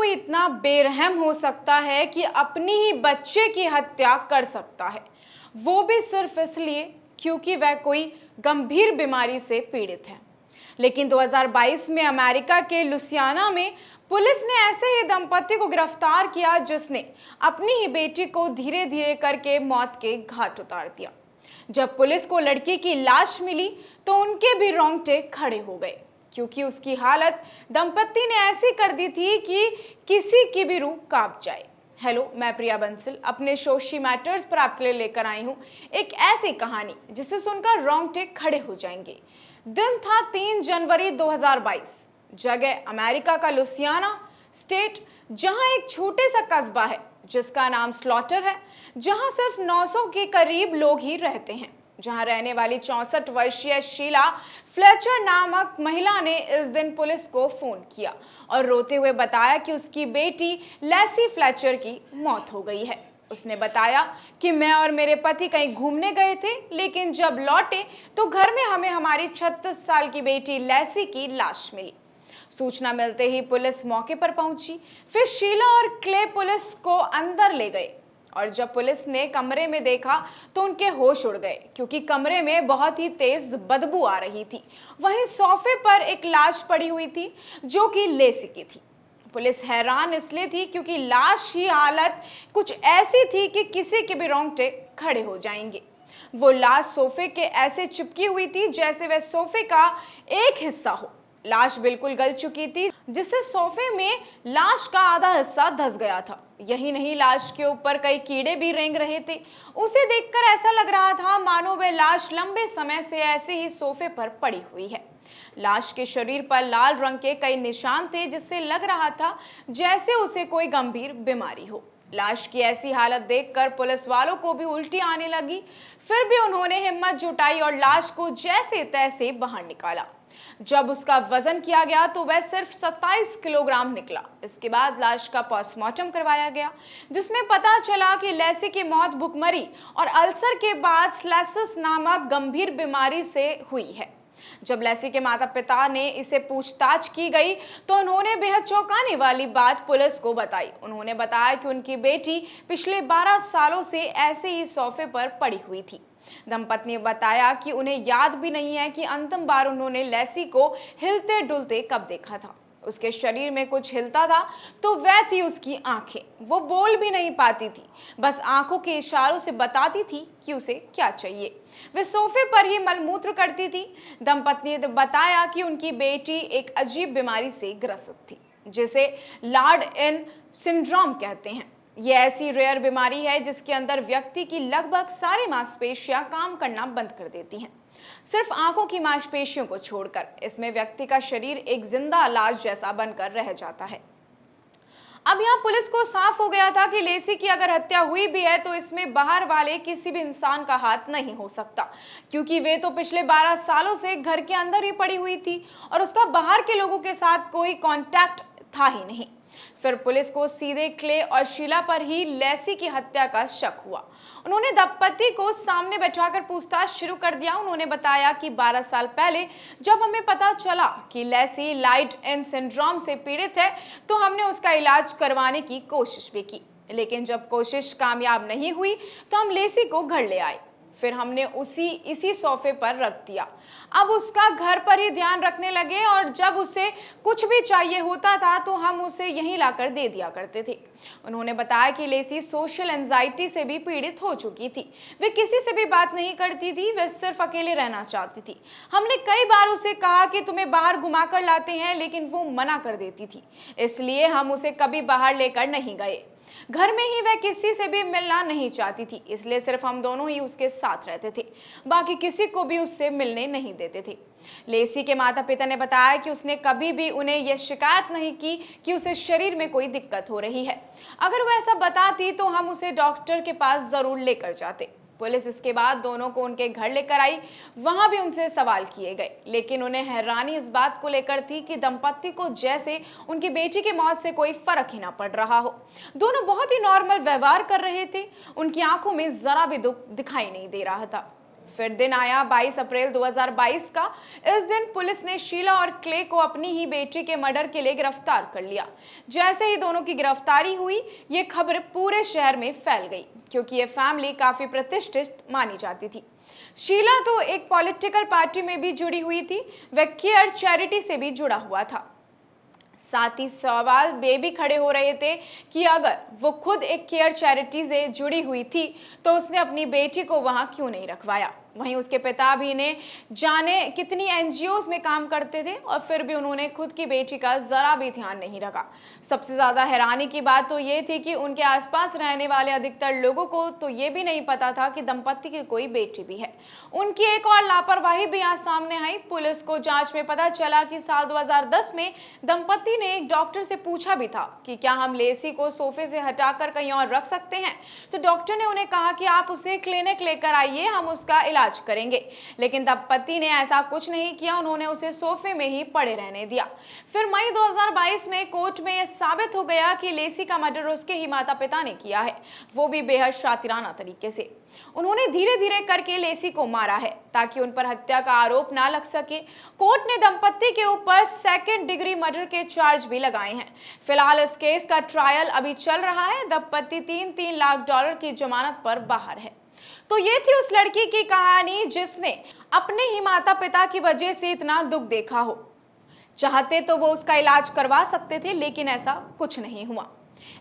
कोई इतना बेरहम हो सकता है कि अपनी ही बच्चे की हत्या कर सकता है, वो भी सिर्फ इसलिए क्योंकि वह कोई गंभीर बीमारी से पीड़ित है। लेकिन 2022 में अमेरिका के लुसियाना में पुलिस ने ऐसे ही दंपति को गिरफ्तार किया जिसने अपनी ही बेटी को धीरे धीरे करके मौत के घाट उतार दिया। जब पुलिस को लड़की की लाश मिली तो उनके भी रोंगटे खड़े हो गए, क्योंकि उसकी हालत दंपति ने ऐसी कर दी थी कि किसी की भी रूह कांप जाए। हेलो, मैं प्रिया बंसल अपने शो शी मैटर्स पर आपके लिए लेकर आई हूँ एक ऐसी कहानी जिसे सुनकर रोंगटे खड़े हो जाएंगे। दिन था 3 जनवरी 2022। जगह अमेरिका का लुसियाना स्टेट, जहां एक छोटे सा कस्बा है जिसका नाम स्लॉटर है, जहां सिर्फ 900 के करीब लोग ही रहते हैं। जहां रहने वाली 64 वर्षीय शीला फ्लेचर नामक महिला ने इस दिन पुलिस को फोन किया और रोते हुए बताया कि उसकी बेटी लेसी फ्लेचर की मौत हो गई है। उसने बताया कि मैं और मेरे पति कहीं घूमने गए थे, लेकिन जब लौटे तो घर में हमें हमारी 36 साल की बेटी लेसी की लाश मिली। सूचना मिलते ही पुलिस मौके पर पहुंची। फिर शीला और क्ले पुलिस को अंदर ले गए और जब पुलिस ने कमरे में देखा तो उनके होश उड़ गए, क्योंकि कमरे में बहुत ही तेज बदबू आ रही थी। वहीं सोफे पर एक लाश पड़ी हुई थी जो कि लेसी की थी। पुलिस हैरान इसलिए थी क्योंकि लाश की हालत कुछ ऐसी थी कि किसी के भी रोंगटे खड़े हो जाएंगे। वो लाश सोफे के ऐसे चिपकी हुई थी जैसे वह सोफे का एक हिस्सा हो। लाश बिल्कुल गल चुकी थी, जिससे सोफे में लाश का आधा हिस्सा धंस गया था। यही नहीं, लाश के ऊपर कई कीड़े भी रेंग रहे थे। उसे देखकर ऐसा लग रहा था मानो वह लाश लंबे समय से ऐसे ही सोफे पर पड़ी हुई है। लाश के शरीर पर लाल रंग के कई निशान थे, जिससे लग रहा था जैसे उसे कोई गंभीर बीमारी हो। लाश की ऐसी हालत देखकर पुलिस वालों को भी उल्टी आने लगी। फिर भी उन्होंने हिम्मत जुटाई और लाश को जैसे तैसे बाहर निकाला। जब उसका वजन किया गया तो वह सिर्फ 27 किलोग्राम निकला। इसके बाद लाश का पोस्टमार्टम करवाया गया, जिसमें पता चला कि लेसी की मौत भुखमरी और अल्सर के बाद स्लेसिस नामक गंभीर बीमारी से हुई है। जब लेसी के माता पिता ने इसे पूछताछ की गई तो उन्होंने बेहद चौंकाने वाली बात पुलिस को बताई। उन्होंने बताया कि उनकी बेटी पिछले 12 सालों से ऐसे ही सोफे पर पड़ी हुई थी। दंपति ने बताया कि उन्हें याद भी नहीं है कि अंतिम बार उन्होंने लेसी को हिलते डुलते कब देखा था। उसके शरीर में कुछ हिलता था तो वह थी उसकी आंखें। वो बोल भी नहीं पाती थी, बस आंखों के इशारों से बताती थी कि उसे क्या चाहिए। वे सोफे पर ही मलमूत्र करती थी। दंपति ने बताया कि उनकी बेटी एक अजीब बीमारी से ग्रसित थी, जिसे लार्ड-इन सिंड्रोम कहते हैं। यह ऐसी रेयर बीमारी है जिसके अंदर व्यक्ति की लगभग सारी मांसपेशियां काम करना बंद कर देती हैं, सिर्फ आंखों की मांसपेशियों को छोड़कर। इसमें व्यक्ति का शरीर एक जिंदा लाश जैसा बनकर रह जाता है। अब यहाँ पुलिस को साफ हो गया था कि लेसी की अगर हत्या हुई भी है तो इसमें बाहर वाले किसी भी इंसान का हाथ नहीं हो सकता, क्योंकि वे तो पिछले 12 सालों से घर के अंदर ही पड़ी हुई थी और उसका बाहर के लोगों के साथ कोई कांटेक्ट था ही नहीं। फिर पुलिस को सीधे क्ले और शीला पर ही लेसी की हत्या का शक हुआ। उन्होंने दंपति को सामने बैठाकर पूछताछ शुरू कर दिया। उन्होंने बताया कि 12 साल पहले जब हमें पता चला कि लेसी लार्ड-इन सिंड्रोम से पीड़ित है तो हमने उसका इलाज करवाने की कोशिश भी की, लेकिन जब कोशिश कामयाब नहीं हुई तो हम लेसी को घर ले आए। फिर हमने इसी सोफे पर रख दिया। अब उसका घर पर ही ध्यान रखने लगे और जब उसे कुछ भी चाहिए होता था तो हम उसे यहीं लाकर दे दिया करते थे। उन्होंने बताया कि लेसी सोशल एंजाइटी से भी पीड़ित हो चुकी थी। वे किसी से भी बात नहीं करती थी, वे सिर्फ अकेले रहना चाहती थी। हमने कई बार उसे कहा कि तुम्हें बाहर घुमा कर लाते हैं, लेकिन वो मना कर देती थी। इसलिए हम उसे कभी बाहर लेकर नहीं गए। घर में ही वह किसी से भी मिलना नहीं चाहती थी, इसलिए सिर्फ हम दोनों ही उसके साथ रहते थे, बाकी किसी को भी उससे मिलने नहीं देते थे। लेसी के माता पिता ने बताया कि उसने कभी भी उन्हें यह शिकायत नहीं की कि उसे शरीर में कोई दिक्कत हो रही है। अगर वह ऐसा बताती तो हम उसे डॉक्टर के पास जरूर लेकर जाते। पुलिस इसके बाद दोनों को उनके घर लेकर आई। वहां भी उनसे सवाल किए गए, लेकिन उन्हें हैरानी इस बात को लेकर थी कि दंपति को जैसे उनकी बेटी की मौत से कोई फर्क ही ना पड़ रहा हो। दोनों बहुत ही नॉर्मल व्यवहार कर रहे थे। उनकी आंखों में जरा भी दुख दिखाई नहीं दे रहा था। फिर दिन आया 22 अप्रैल 2022 का। इस दिन पुलिस ने शीला और क्ले को अपनी ही बेटी के मर्डर के लिए गिरफ्तार कर लिया। जैसे ही दोनों की गिरफ्तारी हुई, ये खबर पूरे शहर में फैल गई, क्योंकि ये फैमिली काफी प्रतिष्ठित मानी जाती थी। शीला तो एक पॉलिटिकल पार्टी में भी जुड़ी हुई थी, वह केयर चैरिटी से भी जुड़ा हुआ था। साथ ही सवाल भी खड़े हो रहे थे कि अगर वो खुद एक केयर चैरिटी से जुड़ी हुई थी तो उसने अपनी बेटी को वहां क्यों नहीं रखवाया। वहीं उसके पिता भी ने जाने कितनी एनजीओज में काम करते थे और फिर भी उन्होंने खुद की बेटी का जरा भी ध्यान नहीं रखा। सबसे ज्यादा हैरानी की बात तो ये थी कि उनके आसपास रहने वाले अधिकतर लोगों को तो ये भी नहीं पता था कि दंपति की कोई बेटी भी है। उनकी एक और लापरवाही भी यहाँ सामने आई। पुलिस को जांच में पता चला कि साल 2010 में दंपति ने एक डॉक्टर से पूछा भी था कि क्या हम लेसी को सोफे से हटाकर कहीं और रख सकते हैं, तो डॉक्टर ने उन्हें कहा कि आप उसे क्लिनिक लेकर आइए, हम उसका इलाज करेंगे। लेकिन दंपति ने ऐसा कुछ नहीं किया, उन्होंने उसे सोफे में ही पड़े रहने दिया। फिर मई 2022 में कोर्ट में यह साबित हो गया कि लेसी का मर्डर उसके ही माता पिता ने किया है, वो भी बेहद शातिराना तरीके से। उन्होंने धीरे धीरे करके लेसी को मारा है ताकि उन पर हत्या का आरोप ना लग सके। कोर्ट ने दंपति के ऊपर सेकंड डिग्री मर्डर के चार्ज भी लगाए हैं। फिलहाल इस केस का ट्रायल अभी चल रहा है। दंपति 3-3 लाख डॉलर की जमानत पर बाहर है। तो ये थी उस लड़की की कहानी जिसने अपने ही माता पिता की वजह से इतना दुख देखा हो। चाहते तो वो उसका इलाज करवा सकते थे, लेकिन ऐसा कुछ नहीं हुआ।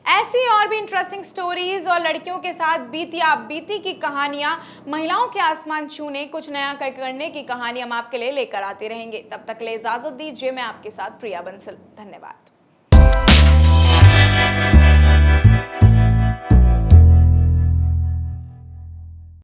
ऐसी और भी इंटरेस्टिंग स्टोरीज और लड़कियों के साथ बीती आप बीती की कहानियां, महिलाओं के आसमान छूने, कुछ नया करने की कहानी हम आपके लिए लेकर आते रहेंगे। तब तक के लिए इजाजत दीजिए। मैं आपके साथ प्रिया बंसल। धन्यवाद।